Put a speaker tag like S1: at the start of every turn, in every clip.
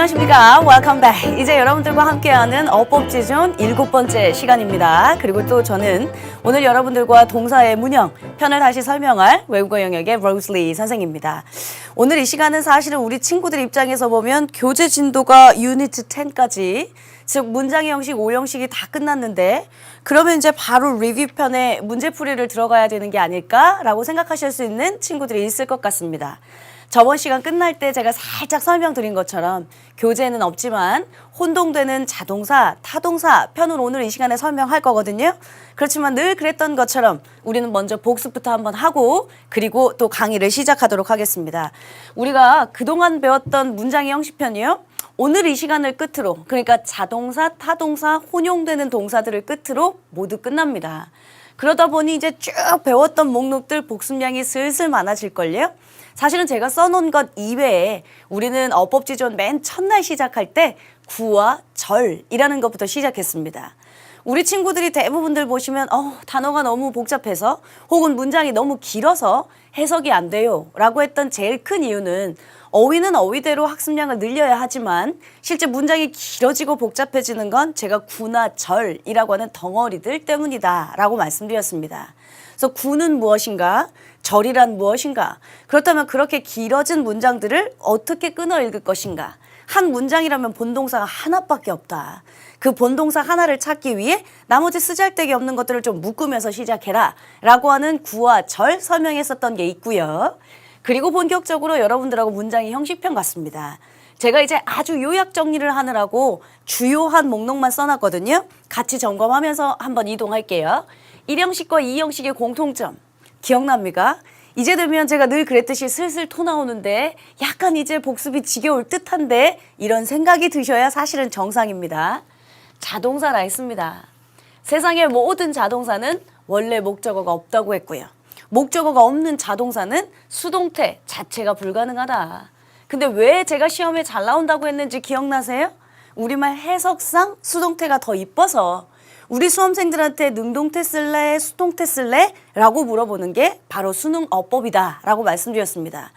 S1: 안녕하십니까. Welcome back. 이제 여러분들과 함께하는 어법지존 7번째 시간입니다. 그리고 또 저는 오늘 여러분들과 동사의 문형, 편을 다시 설명할 외국어 영역의 로즈리 선생입니다. 오늘 이 시간은 사실은 우리 친구들 입장에서 보면 교재 진도가 유니트 10까지, 즉 문장의 형식, 오형식이 다 끝났는데 그러면 이제 바로 리뷰 편에 문제풀이를 들어가야 되는 게 아닐까라고 생각하실 수 있는 친구들이 있을 것 같습니다. 저번 시간 끝날 때 제가 살짝 설명드린 것처럼 교재에는 없지만 혼동되는 자동사, 타동사 편을 오늘 이 시간에 설명할 거거든요. 그렇지만 늘 그랬던 것처럼 우리는 먼저 복습부터 한번 하고 그리고 또 강의를 시작하도록 하겠습니다. 우리가 그동안 배웠던 문장의 형식편이요. 오늘 이 시간을 끝으로, 그러니까 자동사, 타동사, 혼용되는 동사들을 끝으로 모두 끝납니다. 그러다 보니 이제 쭉 배웠던 목록들 복습량이 슬슬 많아질걸요. 사실은 제가 써놓은 것 이외에 우리는 어법지존 맨 첫날 시작할 때 구와 절이라는 것부터 시작했습니다. 우리 친구들이 대부분들 보시면 단어가 너무 복잡해서 혹은 문장이 너무 길어서 해석이 안 돼요 라고 했던 제일 큰 이유는 어휘는 어휘대로 학습량을 늘려야 하지만 실제 문장이 길어지고 복잡해지는 건 제가 구나 절이라고 하는 덩어리들 때문이다 라고 말씀드렸습니다. 그래서 구는 무엇인가? 절이란 무엇인가? 그렇다면 그렇게 길어진 문장들을 어떻게 끊어 읽을 것인가? 한 문장이라면 본동사가 하나밖에 없다. 그 본동사 하나를 찾기 위해 나머지 쓰잘데기 없는 것들을 좀 묶으면서 시작해라 라고 하는 구와 절 설명했었던 게 있고요. 그리고 본격적으로 여러분들하고 문장의 형식편 같습니다. 제가 이제 아주 요약 정리를 하느라고 주요한 목록만 써놨거든요. 같이 점검하면서 한번 이동할게요. 1형식과 2형식의 공통점 기억납니까? 이제 되면 제가 늘 그랬듯이 슬슬 토 나오는데 약간 이제 복습이 지겨울 듯한데 이런 생각이 드셔야 사실은 정상입니다. 자동사라 했습니다. 세상의 모든 자동사는 원래 목적어가 없다고 했고요. 목적어가 없는 자동사는 수동태 자체가 불가능하다. 근데 왜 제가 시험에 잘 나온다고 했는지 기억나세요? 우리말 해석상 수동태가 더 이뻐서 우리 수험생들한테 능동태 쓸래, 수동태 쓸래? 라고 물어보는 게 바로 수능 어법이다 라고 말씀드렸습니다.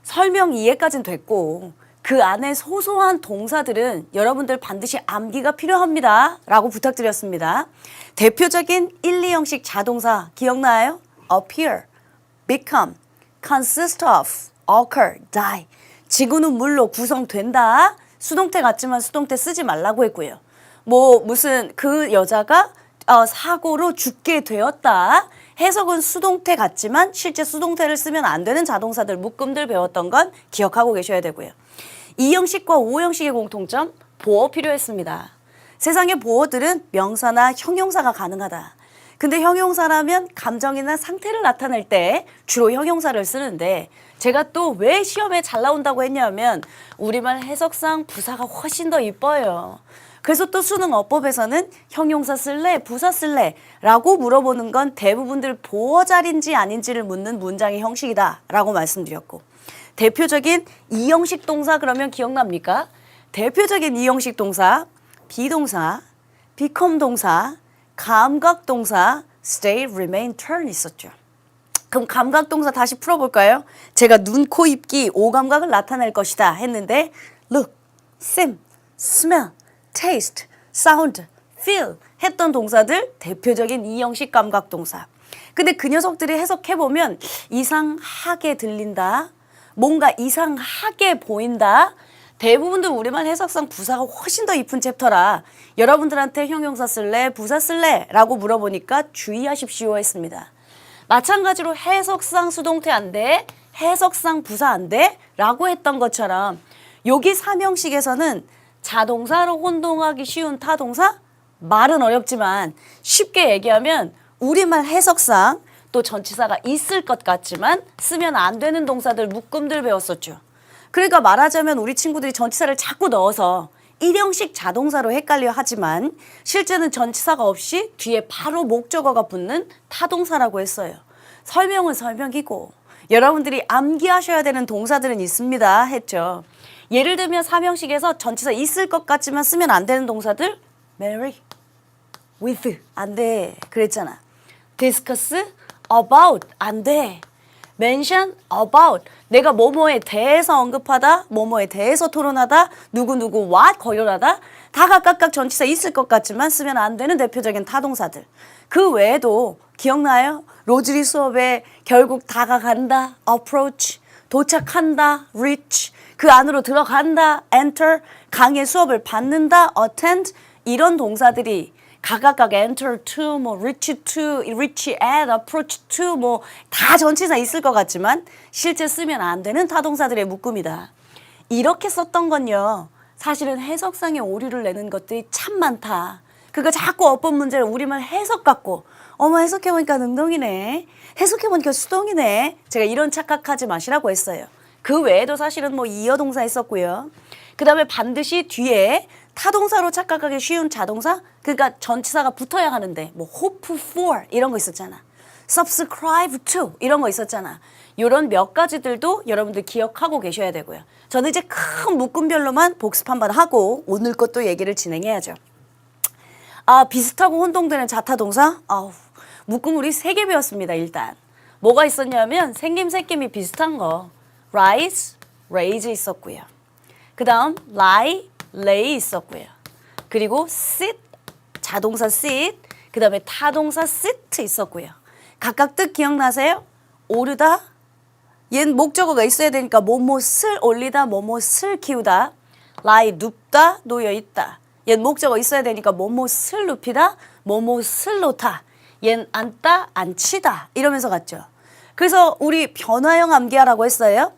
S1: 설명 이해까지는 됐고 그 안에 소소한 동사들은 여러분들 반드시 암기가 필요합니다 라고 부탁드렸습니다. 대표적인 1, 2형식 자동사 기억나요? appear, become, consist of, occur, die. 지구는 물로 구성된다. 수동태 같지만 수동태 쓰지 말라고 했고요. 무슨 그 여자가 사고로 죽게 되었다. 해석은 수동태 같지만 실제 수동태를 쓰면 안 되는 자동사들 묶음들 배웠던 건 기억하고 계셔야 되고요. 2형식과 5형식의 공통점 보어 필요했습니다. 세상의 보어들은 명사나 형용사가 가능하다. 근데 형용사라면 감정이나 상태를 나타낼 때 주로 형용사를 쓰는데 제가 또 왜 시험에 잘 나온다고 했냐면 우리말 해석상 부사가 훨씬 더 이뻐요. 그래서 또 수능 어법에서는 형용사 쓸래, 부사 쓸래? 라고 물어보는 건 대부분들 보어자리인지 아닌지를 묻는 문장의 형식이다 라고 말씀드렸고 대표적인 2형식 동사 그러면 기억납니까? 대표적인 2형식 동사, 비동사, become 동사, 감각동사, stay, remain, turn 있었죠. 그럼 감각동사 다시 풀어볼까요? 제가 눈, 코, 입, 귀, 오감각을 나타낼 것이다 했는데 look, sim, smell, taste, sound, feel 했던 동사들 대표적인 2형식 감각동사. 근데 그 녀석들이 해석해보면 이상하게 들린다, 뭔가 이상하게 보인다. 대부분들 우리말 해석상 부사가 훨씬 더 이쁜 챕터라 여러분들한테 형용사 쓸래, 부사 쓸래? 라고 물어보니까 주의하십시오 했습니다. 마찬가지로 해석상 수동태 안 돼, 해석상 부사 안 돼? 라고 했던 것처럼 여기 3형식에서는 자동사로 혼동하기 쉬운 타동사? 말은 어렵지만 쉽게 얘기하면 우리말 해석상 또 전치사가 있을 것 같지만 쓰면 안 되는 동사들 묶음들 배웠었죠. 그러니까 말하자면 우리 친구들이 전치사를 자꾸 넣어서 1형식 자동사로 헷갈려 하지만 실제는 전치사가 없이 뒤에 바로 목적어가 붙는 타동사라고 했어요. 설명은 설명이고 여러분들이 암기하셔야 되는 동사들은 있습니다 했죠. 예를 들면 3형식에서 전치사 있을 것 같지만 쓰면 안 되는 동사들 marry, with 안 돼 그랬잖아. discuss, about 안 돼. mention about. 내가 뭐뭐에 대해서 언급하다, 뭐뭐에 대해서 토론하다, 누구누구 what 거론하다. 다 각각 전치사 있을 것 같지만 쓰면 안 되는 대표적인 타동사들. 그 외에도 기억나요? 로즈리 수업에 결국 다가간다, approach, 도착한다, reach, 그 안으로 들어간다, enter, 강의 수업을 받는다, attend, 이런 동사들이 각각 enter to, 뭐 reach to, reach at, approach to, 뭐 다 전치사 있을 것 같지만 실제 쓰면 안 되는 타동사들의 묶음이다. 이렇게 썼던 건요, 사실은 해석상의 오류를 내는 것들이 참 많다. 그거 자꾸 어법 문제를 우리만 해석 갖고 어머 해석해보니까 능동이네, 해석해보니까 수동이네, 제가 이런 착각하지 마시라고 했어요. 그 외에도 사실은 뭐 이어 동사 있었고요. 그 다음에 반드시 뒤에 타동사로 착각하기 쉬운 자동사, 그러니까 전치사가 붙어야 하는데 뭐 hope for 이런 거 있었잖아. subscribe to 이런 거 있었잖아. 이런 몇 가지들도 여러분들 기억하고 계셔야 되고요. 저는 이제 큰 묶음별로만 복습 한번 하고 오늘 것도 얘기를 진행해야죠. 아, 비슷하고 혼동되는 자타동사? 아우, 묶음 우리 3개 배웠습니다. 일단 뭐가 있었냐면 생김 새김이 비슷한 거 rise, raise 있었고요. 그 다음 lie, lay 있었고요. 그리고 sit, 자동사 sit, 그 다음에 타동사 sit 있었고요. 각각 뜻 기억나세요? 오르다, 얜 목적어가 있어야 되니까 뭐뭐을 올리다, 뭐뭐을 키우다. lie, 눕다, 놓여있다. 얜 목적어 있어야 되니까 뭐뭐을 눕히다, 뭐뭐을 놓다. 얜 앉다, 앉히다 이러면서 갔죠. 그래서 우리 변화형 암기하라고 했어요.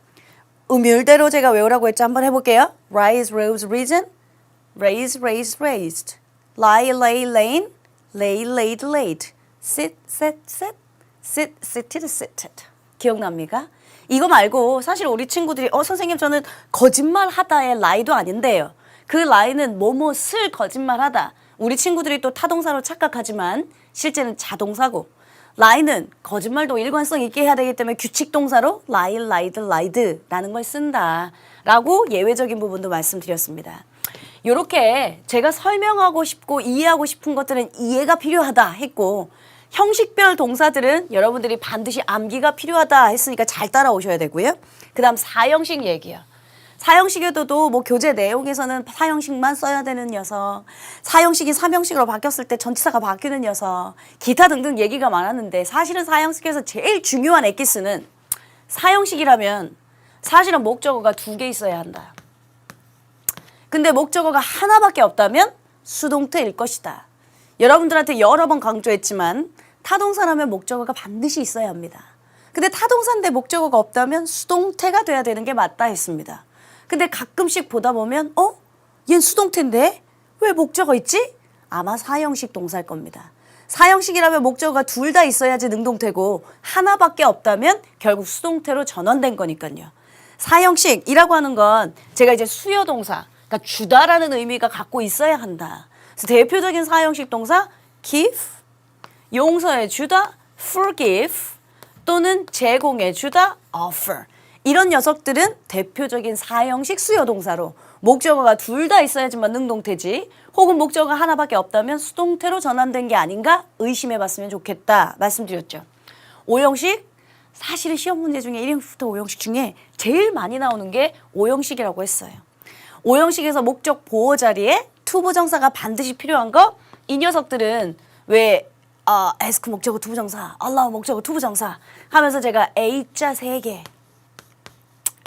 S1: 음율대로 제가 외우라고 했죠. 한번 해볼게요. rise, rose, risen, raise, raised, raised, lie, lay, lain, lay, laid, laid, sit, sat, sat, sit, sitted, sitted. 기억납니까? 이거 말고 사실 우리 친구들이 선생님 저는 거짓말하다의 lie도 아닌데요. 그 lie는 뭐뭐을 거짓말하다. 우리 친구들이 또 타동사로 착각하지만 실제는 자동사고, lie는 거짓말도 일관성 있게 해야 되기 때문에 규칙 동사로 lie, lied, lied라는 걸 쓴다 라고 예외적인 부분도 말씀드렸습니다. 이렇게 제가 설명하고 싶고 이해하고 싶은 것들은 이해가 필요하다 했고, 형식별 동사들은 여러분들이 반드시 암기가 필요하다 했으니까 잘 따라오셔야 되고요. 그 다음 사형식 얘기요. 사형식에도 뭐 교재 내용에서는 사형식만 써야 되는 녀석, 사형식이 삼형식으로 바뀌었을 때 전치사가 바뀌는 녀석, 기타 등등 얘기가 많았는데 사실은 사형식에서 제일 중요한 엑기스는 사형식이라면 사실은 목적어가 2개 있어야 한다. 근데 목적어가 하나밖에 없다면 수동태일 것이다. 여러분들한테 여러 번 강조했지만 타동사라면 목적어가 반드시 있어야 합니다. 근데 타동사인데 목적어가 없다면 수동태가 돼야 되는 게 맞다 했습니다. 근데 가끔씩 보다 보면 얜 수동태인데 왜 목적어 있지? 아마 사형식 동사일 겁니다. 사형식이라면 목적어가 둘 다 있어야지 능동태고 하나밖에 없다면 결국 수동태로 전환된 거니까요. 사형식이라고 하는 건 제가 이제 수요동사, 그러니까 주다라는 의미가 갖고 있어야 한다. 그래서 대표적인 사형식 동사 give, 용서해 주다, forgive, 또는 제공해 주다, offer. 이런 녀석들은 대표적인 사형식 수요동사로 목적어가 둘 다 있어야지만 능동태지, 혹은 목적어가 하나밖에 없다면 수동태로 전환된 게 아닌가 의심해봤으면 좋겠다 말씀드렸죠. 5형식, 사실은 시험 문제 중에 1형식부터 5형식 중에 제일 많이 나오는 게 5형식이라고 했어요. 5형식에서 목적 보호 자리에 투부정사가 반드시 필요한 거, 이 녀석들은 왜 ask 목적어 투부정사, allow 목적어 투부정사 하면서 제가 A자 3개,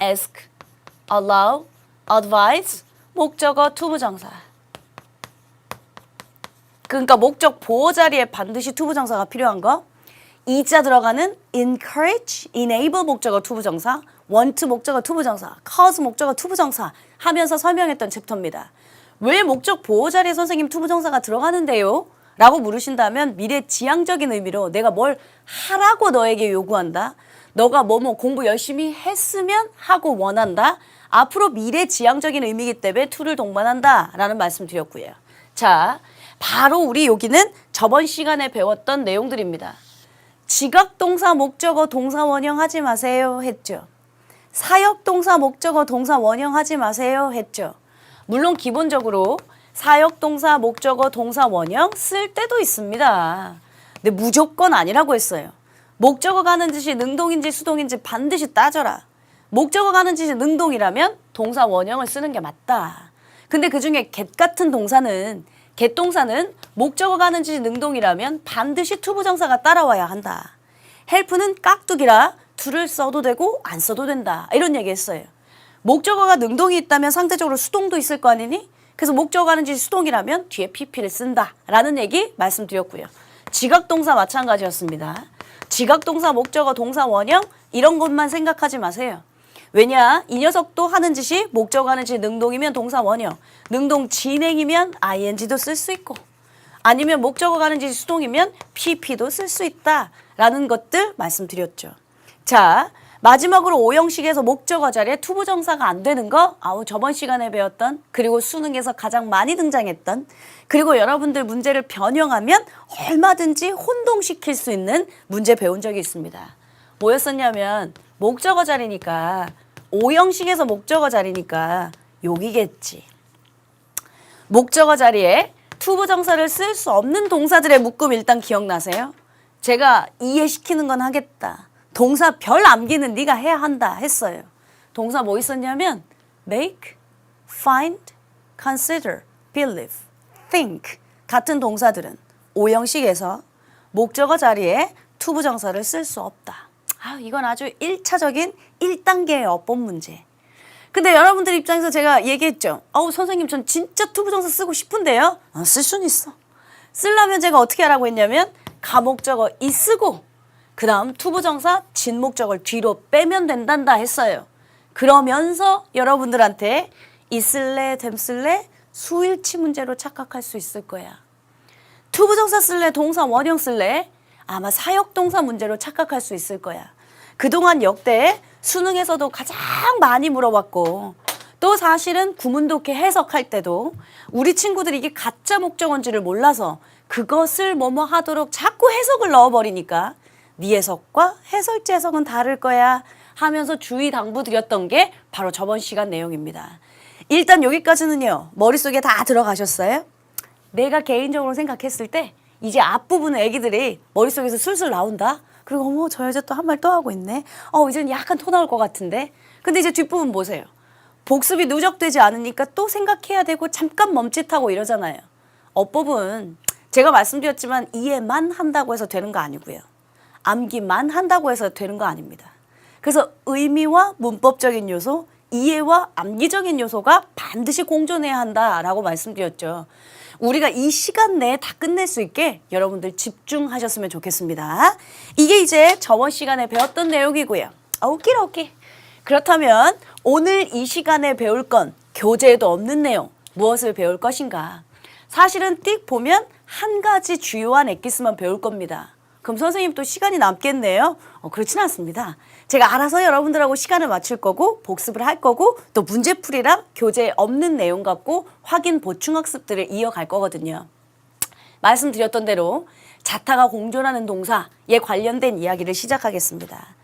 S1: ask, allow, advise, 목적어 투부정사. 그러니까 목적 보호 자리에 반드시 투부정사가 필요한 거, 이자 들어가는 encourage, enable 목적어 투부정사, want 목적어 투부정사, cause 목적어 투부정사 하면서 설명했던 챕터입니다. 왜 목적 보호 자리에 선생님 투부정사가 들어가는데요? 라고 물으신다면 미래 지향적인 의미로 내가 뭘 하라고 너에게 요구한다. 너가 뭐뭐 공부 열심히 했으면 하고 원한다. 앞으로 미래 지향적인 의미이기 때문에 to를 동반한다 라는 말씀 드렸고요. 자, 바로 우리 여기는 저번 시간에 배웠던 내용들입니다. 지각동사 목적어 동사 원형 하지 마세요 했죠. 사역동사 목적어 동사 원형 하지 마세요 했죠. 물론 기본적으로 사역동사 목적어 동사 원형 쓸 때도 있습니다. 근데 무조건 아니라고 했어요. 목적어가 하는 짓이 능동인지 수동인지 반드시 따져라. 목적어가 하는 짓이 능동이라면 동사 원형을 쓰는 게 맞다. 근데 그중에 get 같은 동사는 get 동사는 목적어가 하는 짓이 능동이라면 반드시 투부정사가 따라와야 한다. help는 깍두기라 to를 써도 되고 안 써도 된다. 이런 얘기 했어요. 목적어가 능동이 있다면 상대적으로 수동도 있을 거 아니니? 그래서 목적어가 하는 짓이 수동이라면 뒤에 pp를 쓴다. 라는 얘기 말씀드렸고요. 지각동사 마찬가지였습니다. 지각동사, 목적어, 동사 원형 이런 것만 생각하지 마세요. 왜냐? 이 녀석도 하는 짓이 목적어 하는 짓이 능동이면 동사 원형, 능동 진행이면 ing도 쓸 수 있고 아니면 목적어가 하는 짓이 수동이면 pp도 쓸 수 있다라는 것들 말씀드렸죠. 자, 마지막으로 오형식에서 목적어 자리에 투부정사가 안 되는 거 저번 시간에 배웠던 그리고 수능에서 가장 많이 등장했던 그리고 여러분들 문제를 변형하면 얼마든지 혼동시킬 수 있는 문제 배운 적이 있습니다. 뭐였었냐면 목적어 자리니까 오형식에서 목적어 자리니까 여기겠지. 목적어 자리에 투부정사를 쓸 수 없는 동사들의 묶음 일단 기억나세요? 제가 이해시키는 건 하겠다. 동사 별 암기는 네가 해야 한다 했어요. 동사 뭐 있었냐면 make, find, consider, believe, think 같은 동사들은 오형식에서 목적어 자리에 투부정사를 쓸 수 없다. 이건 아주 1차적인 1단계의 어법 문제. 근데 여러분들 입장에서 제가 얘기했죠. 선생님 전 진짜 투부정사 쓰고 싶은데요. 쓸 수는 있어. 쓰려면 제가 어떻게 하라고 했냐면 가목적어 이 쓰고 그 다음 투부정사 진목적을 뒤로 빼면 된단다 했어요. 그러면서 여러분들한테 있을래 됨쓸래 수일치 문제로 착각할 수 있을 거야. 투부정사 쓸래 동사 원형 쓸래 아마 사역동사 문제로 착각할 수 있을 거야. 그동안 역대 수능에서도 가장 많이 물어봤고 또 사실은 구문독해 해석할 때도 우리 친구들이 이게 가짜 목적어인지를 몰라서 그것을 뭐뭐 하도록 자꾸 해석을 넣어버리니까 네 해석과 해설지 해석은 다를 거야 하면서 주의 당부드렸던 게 바로 저번 시간 내용입니다. 일단 여기까지는요. 머릿속에 다 들어가셨어요? 내가 개인적으로 생각했을 때 이제 앞부분은 애기들이 머릿속에서 술술 나온다. 그리고 어머 저 여자 또 한 말 또 하고 있네. 이제는 약간 토 나올 것 같은데. 근데 이제 뒷부분 보세요. 복습이 누적되지 않으니까 또 생각해야 되고 잠깐 멈칫하고 이러잖아요. 어법은 제가 말씀드렸지만 이해만 한다고 해서 되는 거 아니고요. 암기만 한다고 해서 되는 거 아닙니다. 그래서 의미와 문법적인 요소, 이해와 암기적인 요소가 반드시 공존해야 한다라고 말씀드렸죠. 우리가 이 시간 내에 다 끝낼 수 있게 여러분들 집중하셨으면 좋겠습니다. 이게 이제 저번 시간에 배웠던 내용이고요. 오케이. 그렇다면 오늘 이 시간에 배울 건 교재에도 없는 내용, 무엇을 배울 것인가? 사실은 띡 보면 한 가지 주요한 엑기스만 배울 겁니다. 그럼 선생님 또 시간이 남겠네요? 그렇진 않습니다. 제가 알아서 여러분들하고 시간을 맞출 거고 복습을 할 거고 또 문제풀이랑 교재에 없는 내용 갖고 확인 보충 학습들을 이어갈 거거든요. 말씀드렸던 대로 자타가 공존하는 동사에 관련된 이야기를 시작하겠습니다.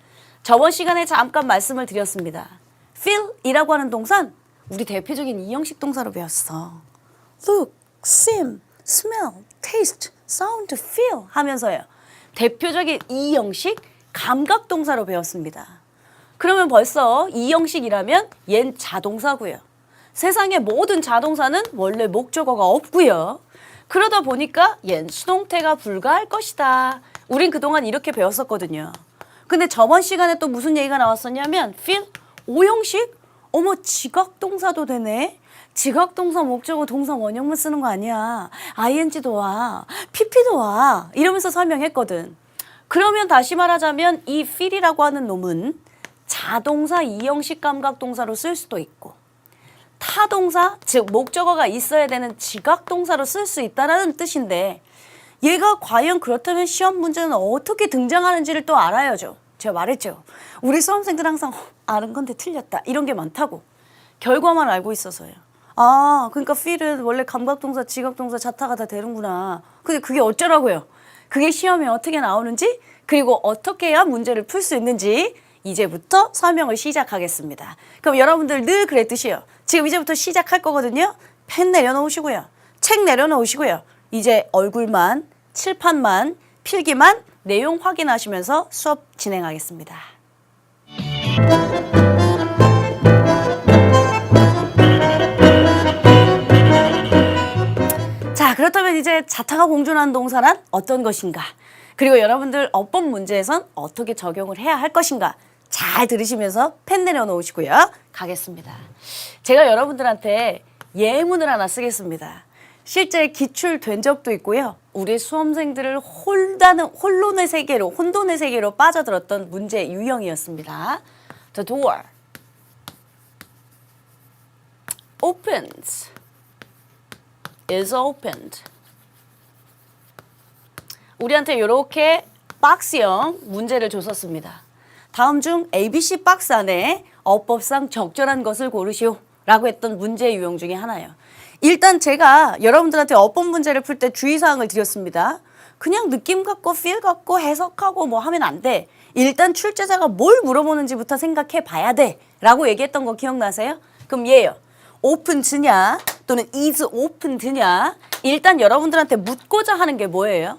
S1: 저번 시간에 잠깐 말씀을 드렸습니다. feel이라고 하는 동사는 우리 대표적인 이형식 동사로 배웠어. look, seem, smell, taste, sound, feel 하면서요. 대표적인 이형식 감각동사로 배웠습니다. 그러면 벌써 이형식이라면 얜 자동사고요. 세상의 모든 자동사는 원래 목적어가 없고요. 그러다 보니까 얜 수동태가 불가할 것이다. 우린 그동안 이렇게 배웠었거든요. 근데 저번 시간에 또 무슨 얘기가 나왔었냐면 feel, 오형식? 어머 지각동사도 되네? 지각동사 목적어 동사 원형만 쓰는 거 아니야. ing도 와, pp도 와 이러면서 설명했거든. 그러면 다시 말하자면 이 feel이라고 하는 놈은 자동사 이형식 감각동사로 쓸 수도 있고 타동사, 즉 목적어가 있어야 되는 지각동사로 쓸 수 있다는 뜻인데 얘가 과연 그렇다면 시험 문제는 어떻게 등장하는지를 또 알아야죠. 제가 말했죠. 우리 수험생들 항상 아는 건데 틀렸다 이런 게 많다고. 결과만 알고 있어서요. 그러니까 feel은 원래 감각동사, 지각동사, 자타가 다 되는구나. 근데 그게 어쩌라고요? 그게 시험에 어떻게 나오는지 그리고 어떻게 해야 문제를 풀 수 있는지 이제부터 설명을 시작하겠습니다. 그럼 여러분들 늘 그랬듯이요. 지금 이제부터 시작할 거거든요. 펜 내려놓으시고요. 책 내려놓으시고요. 이제 얼굴만, 칠판만, 필기만 내용 확인하시면서 수업 진행하겠습니다. 자, 그렇다면 이제 자타가 공존하는 동사란 어떤 것인가? 그리고 여러분들 어법 문제에선 어떻게 적용을 해야 할 것인가? 잘 들으시면서 펜 내려놓으시고요. 가겠습니다. 제가 여러분들한테 예문을 하나 쓰겠습니다. 실제 기출된 적도 있고요. 우리 수험생들을 혼돈의 세계로 빠져들었던 문제 유형이었습니다. The door opens is opened. 우리한테 이렇게 박스형 문제를 줬었습니다. 다음 중 ABC 박스 안에 어법상 적절한 것을 고르시오 라고 했던 문제 유형 중에 하나예요. 일단 제가 여러분들한테 어법 문제를 풀 때 주의사항을 드렸습니다. 그냥 느낌 갖고 feel 갖고 해석하고 뭐 하면 안 돼. 일단 출제자가 뭘 물어보는지부터 생각해 봐야 돼 라고 얘기했던 거 기억나세요? 그럼 얘예요. opened냐 또는 is opened냐. 일단 여러분들한테 묻고자 하는 게 뭐예요?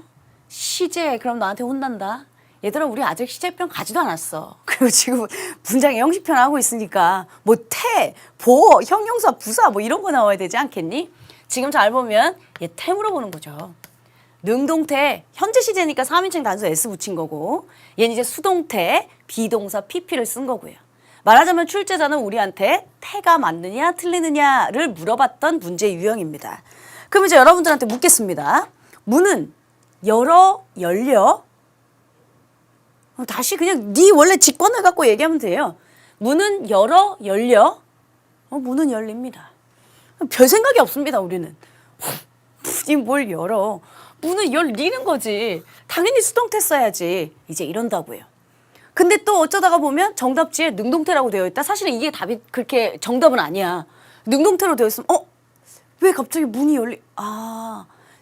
S1: 시제. 그럼 나한테 혼난다. 얘들아 우리 아직 시제편 가지도 않았어. 그리고 지금 문장의 형식편 하고 있으니까 뭐 태, 보, 형용사, 부사 뭐 이런 거 나와야 되지 않겠니? 지금 잘 보면 얘 태 물어보는 거죠. 능동태, 현재 시제니까 3인칭 단수 S 붙인 거고 얘는 이제 수동태, 비동사 PP를 쓴 거고요. 말하자면 출제자는 우리한테 태가 맞느냐 틀리느냐를 물어봤던 문제 유형입니다. 그럼 이제 여러분들한테 묻겠습니다. 문은 열어, 열려? 다시 그냥 네 원래 직관을 갖고 얘기하면 돼요. 문은 열어, 열려? 문은 열립니다. 별 생각이 없습니다, 우리는. 문이 뭘 열어? 문을 열리는 거지. 당연히 수동태 써야지. 이제 이런다고요. 근데 또 어쩌다가 보면 정답지에 능동태라고 되어 있다. 사실은 이게 답이 그렇게 정답은 아니야. 능동태로 되어 있으면 왜 갑자기 문이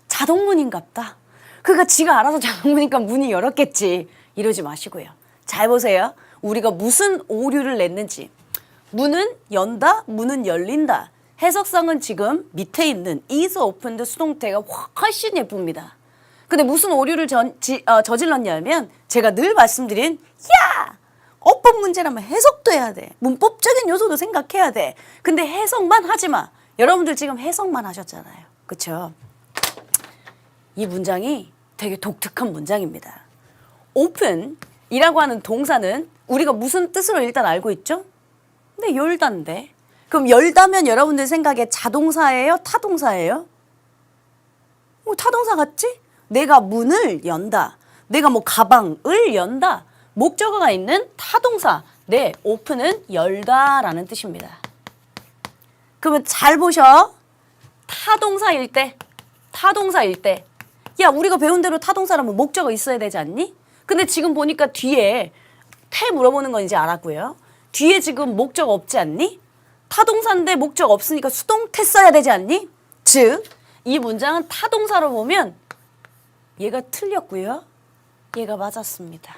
S1: 자동문인갑다. 그러니까 지가 알아서 자동문이니까 문이 열었겠지. 이러지 마시고요. 잘 보세요. 우리가 무슨 오류를 냈는지. 문은 연다, 문은 열린다. 해석상은 지금 밑에 있는 is opened 수동태가 훨씬 예쁩니다. 근데 무슨 오류를 저질렀냐면 제가 늘 말씀드린 어법 문제라면 해석도 해야 돼. 문법적인 요소도 생각해야 돼. 근데 해석만 하지 마. 여러분들 지금 해석만 하셨잖아요. 그렇죠? 이 문장이 되게 독특한 문장입니다. open이라고 하는 동사는 우리가 무슨 뜻으로 일단 알고 있죠? 근데 열다인데. 그럼 열다면 여러분들 생각에 자동사예요? 타동사예요? 타동사 같지? 내가 문을 연다. 내가 뭐 가방을 연다. 목적어가 있는 타동사. 네, open은 열다라는 뜻입니다. 그러면 잘 보셔. 타동사일 때. 야, 우리가 배운 대로 타동사라면 목적어 있어야 되지 않니? 근데 지금 보니까 뒤에 태 물어보는 건 이제 알았고요. 뒤에 지금 목적 없지 않니? 타동사인데 목적 없으니까 수동태 써야 되지 않니? 즉, 이 문장은 타동사로 보면 얘가 틀렸고요. 얘가 맞았습니다.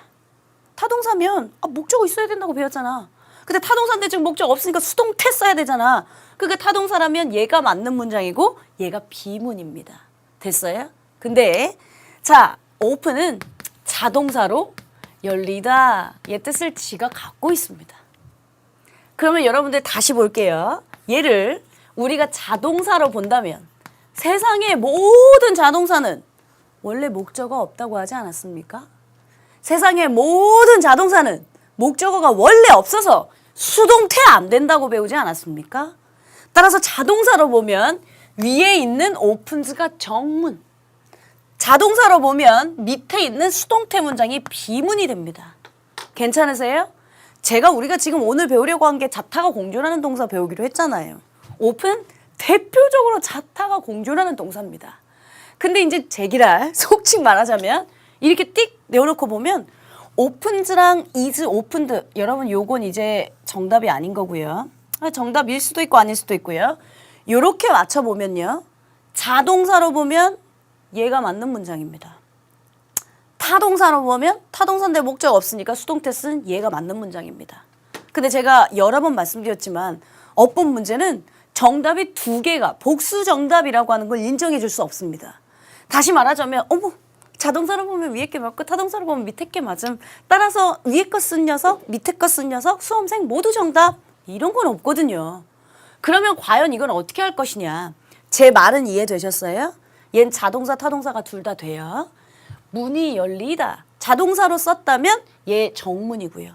S1: 타동사면 목적어 있어야 된다고 배웠잖아. 근데 타동사인데 지금 목적 없으니까 수동태 써야 되잖아. 그러니까 타동사라면 얘가 맞는 문장이고 얘가 비문입니다. 됐어요? 근데 자, open은 자동사로 열리다. 얘 뜻을 지가 갖고 있습니다. 그러면 여러분들 다시 볼게요. 얘를 우리가 자동사로 본다면 세상의 모든 자동사는 원래 목적어 없다고 하지 않았습니까? 세상의 모든 자동사는 목적어가 원래 없어서 수동태 안 된다고 배우지 않았습니까? 따라서 자동사로 보면 위에 있는 opened가 정문, 자동사로 보면 밑에 있는 수동태 문장이 비문이 됩니다. 괜찮으세요? 우리가 지금 오늘 배우려고 한 게 자타가 공존하는 동사 배우기로 했잖아요. open 대표적으로 자타가 공존하는 동사입니다. 근데 이제 제기랄 속칭 말하자면 이렇게 띡 내어놓고 보면 opened랑 is opened, 여러분 요건 이제 정답이 아닌 거고요. 정답일 수도 있고 아닐 수도 있고요. 요렇게 맞춰보면요. 자동사로 보면 얘가 맞는 문장입니다. 타동사로 보면 타동사인데 목적 없으니까 수동태 쓴 얘가 맞는 문장입니다. 근데 제가 여러 번 말씀드렸지만 어법 문제는 정답이 두 개가 복수 정답이라고 하는 걸 인정해 줄 수 없습니다. 다시 말하자면 자동사로 보면 위에 게 맞고 타동사로 보면 밑에 게 맞음. 따라서 위에 거 쓴 녀석, 밑에 거 쓴 녀석, 수험생 모두 정답. 이런 건 없거든요. 그러면 과연 이건 어떻게 할 것이냐. 제 말은 이해되셨어요? 얜 자동사, 타동사가 둘 다 돼요. 문이 열리다. 자동사로 썼다면 얘 정문이고요.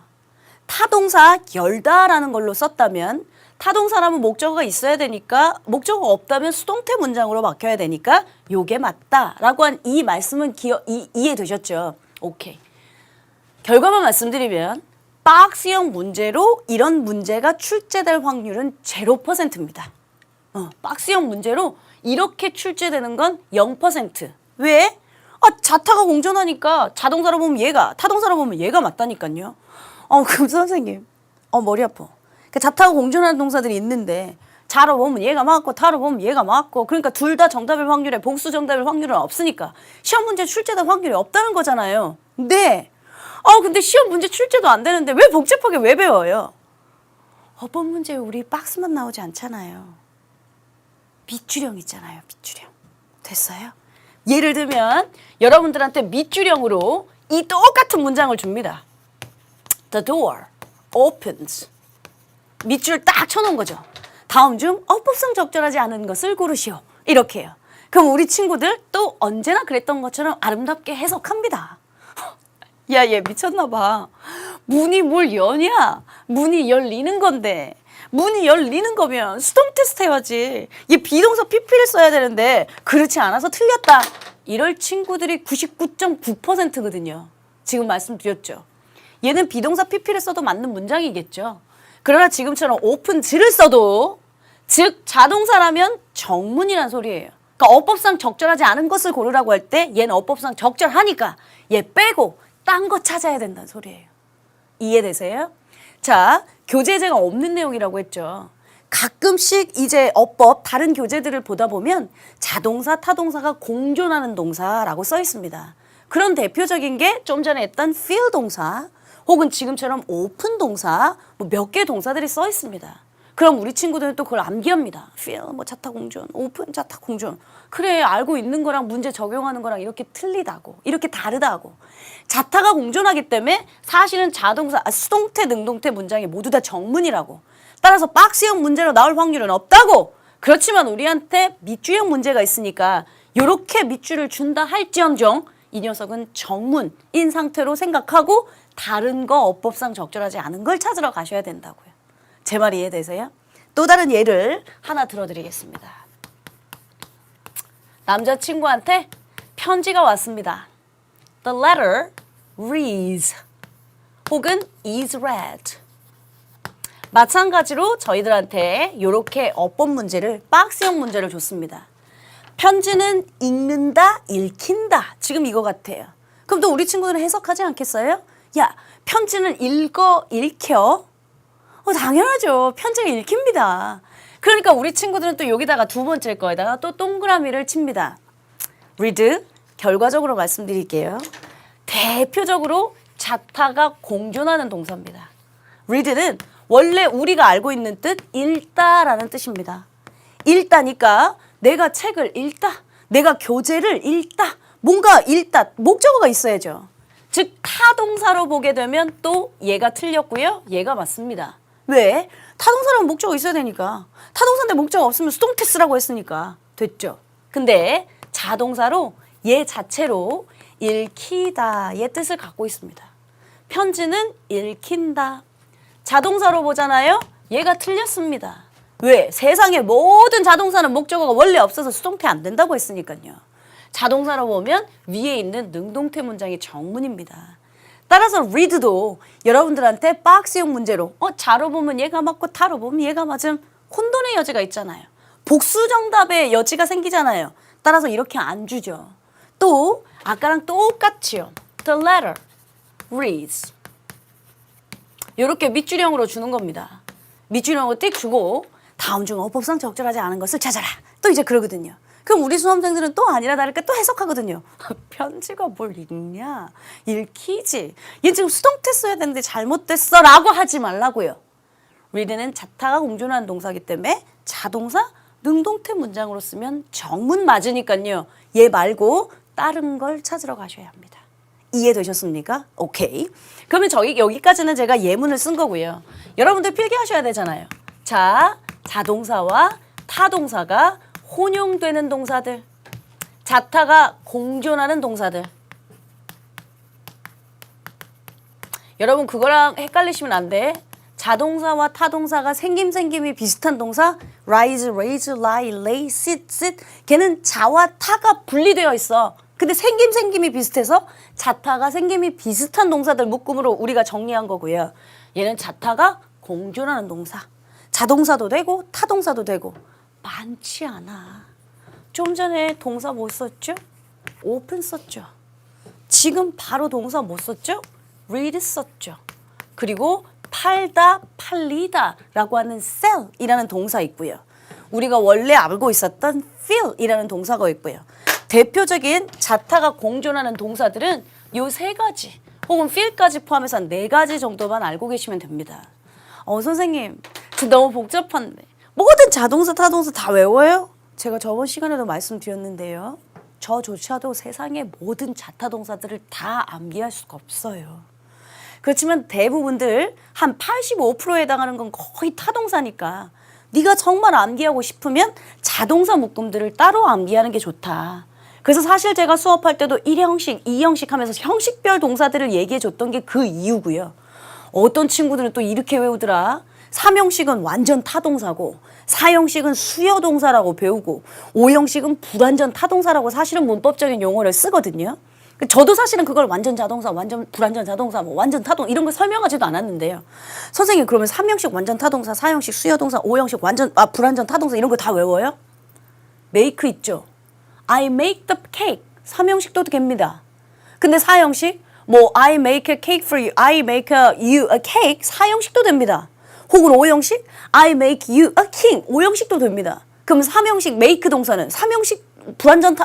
S1: 타동사 열다라는 걸로 썼다면 타동사라면 목적어가 있어야 되니까 목적어가 없다면 수동태 문장으로 바뀌어야 되니까 요게 맞다라고 한 이 말씀은 이해되셨죠? 오케이. 결과만 말씀드리면 박스형 문제로 이런 문제가 출제될 확률은 0%입니다. 박스형 문제로 이렇게 출제되는 건 0%. 왜? 자타가 공존하니까 자동사로 보면 얘가, 타동사로 보면 얘가 맞다니까요. 그럼 선생님, 머리 아파. 자타가 공존하는 동사들이 있는데 자로 보면 얘가 맞고 타로 보면 얘가 맞고 그러니까 둘 다 정답일 확률에 복수 정답일 확률은 없으니까 시험 문제 출제될 확률이 없다는 거잖아요. 네. 근데 시험 문제 출제도 안 되는데 왜 복잡하게 왜 배워요? 어법 문제 우리 박스만 나오지 않잖아요. 밑줄형 있잖아요. 밑줄형. 됐어요? 예를 들면 여러분들한테 밑줄형으로 이 똑같은 문장을 줍니다. The door opens. 밑줄 딱 쳐놓은 거죠. 다음 중 어법상 적절하지 않은 것을 고르시오. 이렇게 해요. 그럼 우리 친구들 또 언제나 그랬던 것처럼 아름답게 해석합니다. 야, 얘 미쳤나 봐. 문이 뭘 여냐? 문이 열리는 건데. 문이 열리는 거면 수동 테스트 해야지. 얘 비동사 PP를 써야 되는데 그렇지 않아서 틀렸다. 이럴 친구들이 99.9%거든요. 지금 말씀드렸죠. 얘는 비동사 PP를 써도 맞는 문장이겠죠. 그러나 지금처럼 오픈즈를 써도 즉 자동사라면 정문이란 소리예요. 그러니까 어법상 적절하지 않은 것을 고르라고 할 때 얘는 어법상 적절하니까 얘 빼고 딴 거 찾아야 된다는 소리예요. 이해되세요? 자, 교재제가 없는 내용이라고 했죠. 가끔씩 이제 어법 다른 교재들을 보다 보면 자동사, 타동사가 공존하는 동사라고 써 있습니다. 그런 대표적인 게 좀 전에 했던 fill 동사 혹은 지금처럼 open 동사 뭐 몇 개 동사들이 써 있습니다. 그럼 우리 친구들은 또 그걸 암기합니다. fill, 자타 공존, open, 자타 공존. 그래, 알고 있는 거랑 문제 적용하는 거랑 이렇게 틀리다고, 이렇게 다르다고. 자타가 공존하기 때문에 사실은 자동사, 수동태, 능동태 문장이 모두 다 정문이라고. 따라서 박스형 문제로 나올 확률은 없다고. 그렇지만 우리한테 밑줄형 문제가 있으니까 이렇게 밑줄을 준다 할지언정 이 녀석은 정문인 상태로 생각하고 다른 거 어법상 적절하지 않은 걸 찾으러 가셔야 된다고요. 제 말 이해되세요? 또 다른 예를 하나 들어드리겠습니다. 남자친구한테 편지가 왔습니다. The letter reads 혹은 is read. 마찬가지로 저희들한테 이렇게 어법 문제를 박스형 문제를 줬습니다. 편지는 읽는다, 읽힌다. 지금 이거 같아요. 그럼 또 우리 친구들은 해석하지 않겠어요? 야, 편지는 읽어, 읽혀. 당연하죠. 편지가 읽힙니다. 그러니까 우리 친구들은 또 여기다가 두 번째 거에다가 또 동그라미를 칩니다. read, 결과적으로 말씀드릴게요. 대표적으로 자타가 공존하는 동사입니다. read는 원래 우리가 알고 있는 뜻 읽다라는 뜻입니다. 읽다니까 내가 책을 읽다, 내가 교재를 읽다, 뭔가 읽다, 목적어가 있어야죠. 즉 타동사로 보게 되면 또 얘가 틀렸고요. 얘가 맞습니다. 왜? 타동사라면 목적어 있어야 되니까. 타동사인데 목적어 없으면 수동태 쓰라고 했으니까. 됐죠? 근데 자동사로 얘 자체로 읽히다의 뜻을 갖고 있습니다. 편지는 읽힌다. 자동사로 보잖아요. 얘가 틀렸습니다. 왜? 세상의 모든 자동사는 목적어가 원래 없어서 수동태 안 된다고 했으니까요. 자동사로 보면 위에 있는 능동태 문장이 정문입니다. 따라서 read도 여러분들한테 박스형 문제로 자로 보면 얘가 맞고 타로 보면 얘가 맞음 혼돈의 여지가 있잖아요. 복수 정답의 여지가 생기잖아요. 따라서 이렇게 안 주죠. 또 아까랑 똑같이요. The letter reads. 이렇게 밑줄형으로 주는 겁니다. 밑줄형으로 띡 주고 다음 중 어법상 적절하지 않은 것을 찾아라. 또 이제 그러거든요. 그럼 우리 수험생들은 또 아니라 다를까 또 해석하거든요. 편지가 뭘 읽냐? 읽히지. 얘 지금 수동태 써야 되는데 잘못됐어 라고 하지 말라고요. read는 자타가 공존하는 동사이기 때문에 자동사, 능동태 문장으로 쓰면 정문 맞으니까요. 얘 말고 다른 걸 찾으러 가셔야 합니다. 이해되셨습니까? 오케이. 그러면 여기까지는 제가 예문을 쓴 거고요. 여러분들 필기하셔야 되잖아요. 자, 자동사와 타동사가 혼용되는 동사들, 자타가 공존하는 동사들. 여러분 그거랑 헷갈리시면 안 돼. 자동사와 타동사가 생김이 비슷한 동사 rise, raise, lie, lay, sit, sit 걔는 자와 타가 분리되어 있어. 근데 생김이 비슷해서 자타가 생김이 비슷한 동사들 묶음으로 우리가 정리한 거고요. 얘는 자타가 공존하는 동사. 자동사도 되고 타동사도 되고 많지 않아. 좀 전에 동사 뭐 썼죠? open 썼죠. 지금 바로 동사 뭐 썼죠? read 썼죠. 그리고 팔다, 팔리다 라고 하는 sell이라는 동사 있고요. 우리가 원래 알고 있었던 feel이라는 동사가 있고요. 대표적인 자타가 공존하는 동사들은 요 세 가지 혹은 feel까지 포함해서 한 4가지 정도만 알고 계시면 됩니다. 선생님, 저 너무 복잡한데 모든 자동사, 타동사 다 외워요? 제가 저번 시간에도 말씀드렸는데요. 저조차도 세상의 모든 자타 동사들을 다 암기할 수가 없어요. 그렇지만 대부분들 한 85%에 해당하는 건 거의 타동사니까 네가 정말 암기하고 싶으면 자동사 묶음들을 따로 암기하는 게 좋다. 그래서 사실 제가 수업할 때도 1형식, 2형식 하면서 형식별 동사들을 얘기해 줬던 게 그 이유고요. 어떤 친구들은 또 이렇게 외우더라. 3형식은 완전 타동사고 4형식은 수요동사라고 배우고 5형식은 불완전 타동사라고 사실은 문법적인 용어를 쓰거든요. 저도 사실은 그걸 완전 자동사, 완전 불완전 자동사, 뭐 완전 타동 이런 걸 설명하지도 않았는데요. 선생님 그러면 3형식 완전 타동사, 4형식 수요동사, 5형식 불완전 타동사 이런 거 다 외워요? make 있죠. I make the cake. 3형식도 됩니다. 근데 4형식 뭐 I make a cake for you, I make you a cake 4형식도 됩니다. 혹은 5형식 I make you a king 5형식도 됩니다. 그럼 3형식 make 동사는 3형식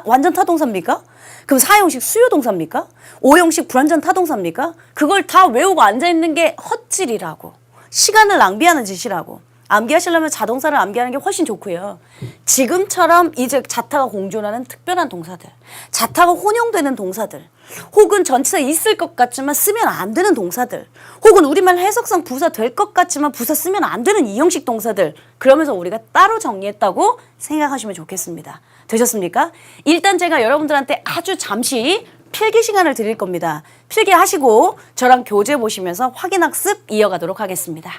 S1: 완전 타동사입니까? 그럼 4형식 수요동사입니까? 5형식 불완전 타동사입니까? 그걸 다 외우고 앉아있는 게 헛질이라고. 시간을 낭비하는 짓이라고. 암기하시려면 자동사를 암기하는 게 훨씬 좋고요. 지금처럼 이제 자타가 공존하는 특별한 동사들, 자타가 혼용되는 동사들, 혹은 전치사 있을 것 같지만 쓰면 안 되는 동사들, 혹은 우리말 해석상 부사 될 것 같지만 부사 쓰면 안 되는 이형식 동사들, 그러면서 우리가 따로 정리했다고 생각하시면 좋겠습니다. 되셨습니까? 일단 제가 여러분들한테 아주 잠시 필기 시간을 드릴 겁니다. 필기하시고 저랑 교재 보시면서 확인학습 이어가도록 하겠습니다.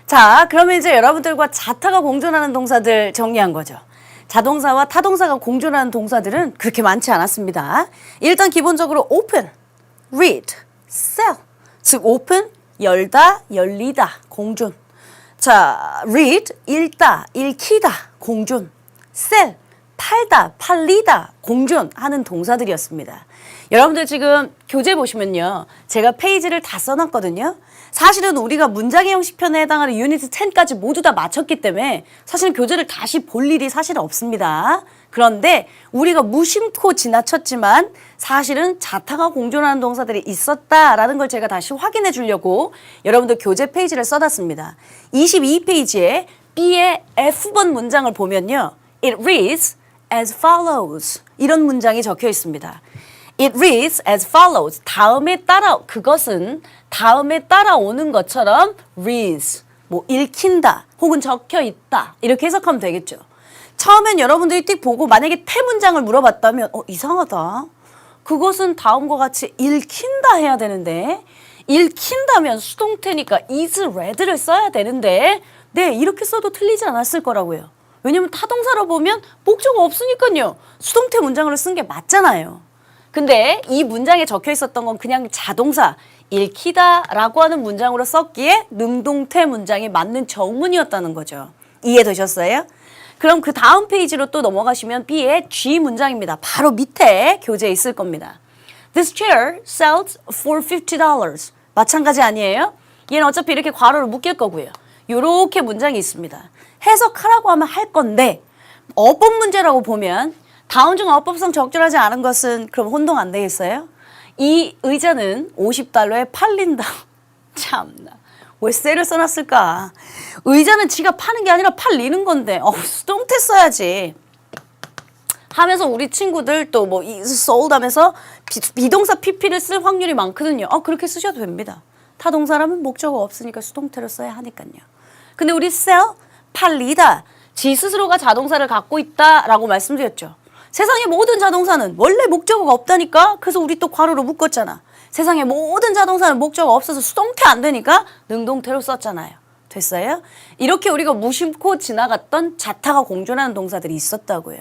S1: 자, 그러면 이제 여러분들과 자타가 공존하는 동사들 정리한 거죠. 자동사와 타동사가 공존하는 동사들은 그렇게 많지 않았습니다. 일단 기본적으로 open, read, sell. 즉 open, 열다, 열리다, 공존. 자, read, 읽다, 읽히다, 공존. sell, 팔다, 팔리다, 공존하는 동사들이었습니다. 여러분들 지금 교재 보시면요. 제가 페이지를 다 써놨거든요. 사실은 우리가 문장의 형식 편에 해당하는 유니트 10까지 모두 다 마쳤기 때문에 사실은 교재를 다시 볼 일이 사실은 없습니다. 그런데 우리가 무심코 지나쳤지만 사실은 자타가 공존하는 동사들이 있었다라는 걸 제가 다시 확인해 주려고 여러분들 교재 페이지를 써놨습니다. 22페이지에 B의 F번 문장을 보면요. It reads as follows. 이런 문장이 적혀 있습니다. It reads as follows. 그것은 다음에 따라오는 것처럼 reads, 뭐 읽힌다 혹은 적혀 있다 이렇게 해석하면 되겠죠. 처음엔 여러분들이 띡 보고 만약에 태문장을 물어봤다면 이상하다. 그것은 다음과 같이 읽힌다 해야 되는데 읽힌다면 수동태니까 is read를 써야 되는데 네, 이렇게 써도 틀리지 않았을 거라고요. 왜냐면 타동사로 보면 목적어 없으니까요. 수동태 문장으로 쓴 게 맞잖아요. 근데 이 문장에 적혀 있었던 건 그냥 자동사 읽히다 라고 하는 문장으로 썼기에 능동태 문장에 맞는 정문이었다는 거죠. 이해되셨어요? 그럼 그 다음 페이지로 또 넘어가시면 B의 G 문장입니다. 바로 밑에 교재에 있을 겁니다. This chair sells for $50. 마찬가지 아니에요? 얘는 어차피 이렇게 괄호를 묶일 거고요. 요렇게 문장이 있습니다. 해석하라고 하면 할 건데 어법 문제라고 보면 다음 중 어법상 적절하지 않은 것은 그럼 혼동 안 되겠어요? 이 의자는 $50에 팔린다. 참나. 왜 셀을 써놨을까? 의자는 지가 파는 게 아니라 팔리는 건데 수동태 써야지. 하면서 우리 친구들 또 뭐 sold 하면서 비동사 pp를 쓸 확률이 많거든요. 그렇게 쓰셔도 됩니다. 타동사라면 목적어 없으니까 수동태로 써야 하니까요. 근데 우리 sell, 팔리다. 지 스스로가 자동사를 갖고 있다라고 말씀드렸죠. 세상의 모든 자동사는 원래 목적어가 없다니까. 그래서 우리 또 괄호로 묶었잖아. 세상의 모든 자동사는 목적어가 없어서 수동태 안 되니까 능동태로 썼잖아요. 됐어요? 이렇게 우리가 무심코 지나갔던 자타가 공존하는 동사들이 있었다고요.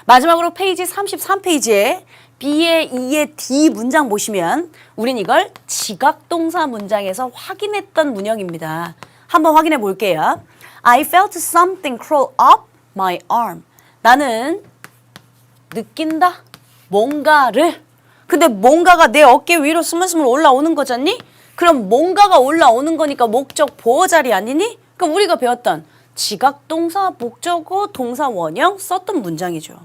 S1: 마지막으로 페이지 33페이지에 B의 E의 D 문장 보시면 우린 이걸 지각동사 문장에서 확인했던 문형입니다. 한번 확인해 볼게요. I felt something crawl up my arm. 나는 느낀다. 뭔가를. 근데 뭔가가 내 어깨 위로 스물스물 올라오는 거잖니? 그럼 뭔가가 올라오는 거니까 목적 보어 자리 아니니? 그럼 우리가 배웠던 지각동사, 목적어, 동사 원형 썼던 문장이죠.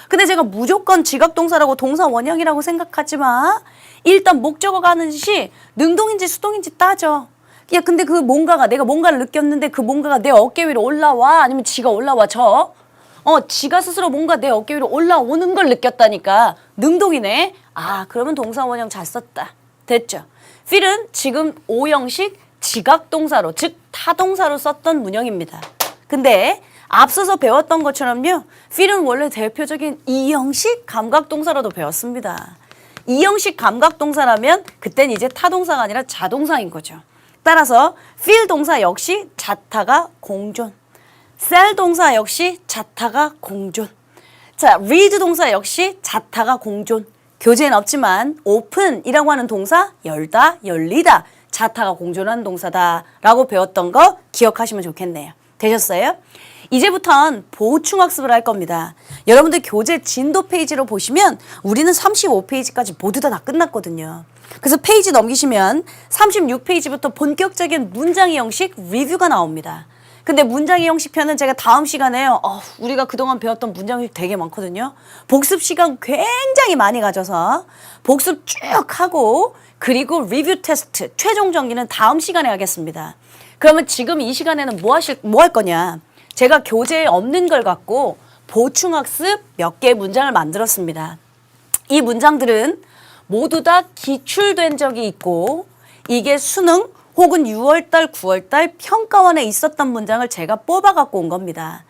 S1: 근데 제가 무조건 지각동사라고 동사 원형이라고 생각하지 마. 일단 목적어가 하는 짓이 능동인지 수동인지 따져. 야, 근데 그 뭔가가 내가 뭔가를 느꼈는데 그 뭔가가 내 어깨 위로 올라와? 아니면 지가 올라와 저? 지가 스스로 뭔가 내 어깨 위로 올라오는 걸 느꼈다니까. 능동이네. 그러면 동사 원형 잘 썼다. 됐죠? feel은 지금 오형식 지각동사로, 즉 타동사로 썼던 문형입니다. 근데 앞서서 배웠던 것처럼요. feel은 원래 대표적인 이형식 감각동사로도 배웠습니다. 이형식 감각동사라면 그땐 이제 타동사가 아니라 자동사인 거죠. 따라서 feel 동사 역시 자타가 공존. sell 동사 역시 자타가 공존. 자, read 동사 역시 자타가 공존. 교재엔 없지만 open이라고 하는 동사 열다, 열리다. 자타가 공존하는 동사다라고 배웠던 거 기억하시면 좋겠네요. 되셨어요? 이제부턴 보충학습을 할 겁니다. 여러분들 교재 진도 페이지로 보시면 우리는 35페이지까지 모두 다 끝났거든요. 그래서 페이지 넘기시면 36페이지부터 본격적인 문장의 형식 리뷰가 나옵니다. 근데 문장의 형식 편은 제가 다음 시간에 우리가 그동안 배웠던 문장이 되게 많거든요. 복습 시간 굉장히 많이 가져서 복습 쭉 하고 그리고 리뷰 테스트, 최종 정리는 다음 시간에 하겠습니다. 그러면 지금 이 시간에는 뭐 할 거냐? 제가 교재에 없는 걸 갖고 보충학습 몇 개의 문장을 만들었습니다. 이 문장들은 모두 다 기출된 적이 있고 이게 수능 혹은 6월달, 9월달 평가원에 있었던 문장을 제가 뽑아 갖고 온 겁니다.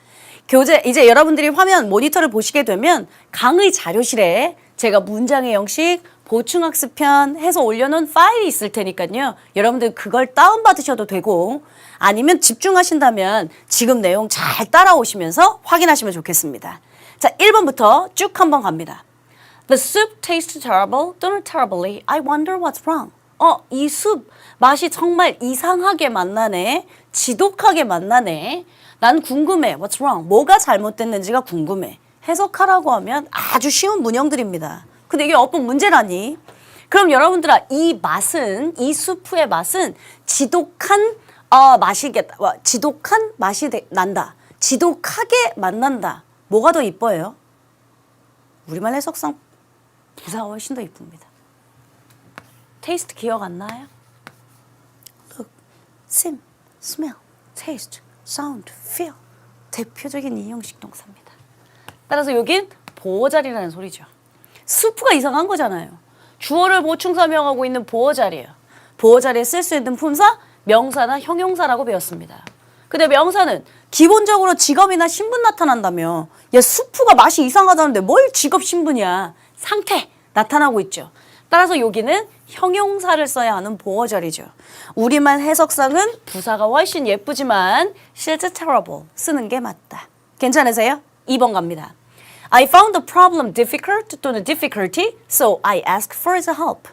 S1: 교재 이제 여러분들이 화면 모니터를 보시게 되면 강의 자료실에 제가 문장의 형식, 보충학습편 해서 올려놓은 파일이 있을 테니까요. 여러분들 그걸 다운받으셔도 되고 아니면 집중하신다면 지금 내용 잘 따라오시면서 확인하시면 좋겠습니다. 자, 1번부터 쭉 한번 갑니다. The soup tastes terrible 또는 terribly. I wonder what's wrong. 이 숲 맛이 정말 이상하게 맛나네. 지독하게 맛나네. 난 궁금해. What's wrong? 뭐가 잘못됐는지가 궁금해. 해석하라고 하면 아주 쉬운 문형들입니다. 근데 이게 어법 문제라니? 그럼 여러분들아, 이 맛은, 이 수프의 맛은 지독한 지독한 맛이 난다. 지독하게 맛난다. 뭐가 더 이뻐요? 우리말 해석상 부사가 훨씬 더 이쁩니다. 테이스트 기억 안 나요? Look, sim, smell, taste, sound, feel. 대표적인 이형식 동사입니다. 따라서 여긴 보어자리라는 소리죠. 수프가 이상한 거잖아요. 주어를 보충 설명하고 있는 보어자리예요. 보어자리에 쓸 수 있는 품사, 명사나 형용사라고 배웠습니다. 근데 명사는 기본적으로 직업이나 신분 나타난다며. 야, 수프가 맛이 이상하다는데 뭘 직업 신분이야. 상태 나타나고 있죠. 따라서 여기는 형용사를 써야 하는 보어자리죠. 우리말 해석상은 부사가 훨씬 예쁘지만 실제 terrible 쓰는 게 맞다. 괜찮으세요? 2번 갑니다. I found the problem difficult 또는 difficulty, so I asked for his help.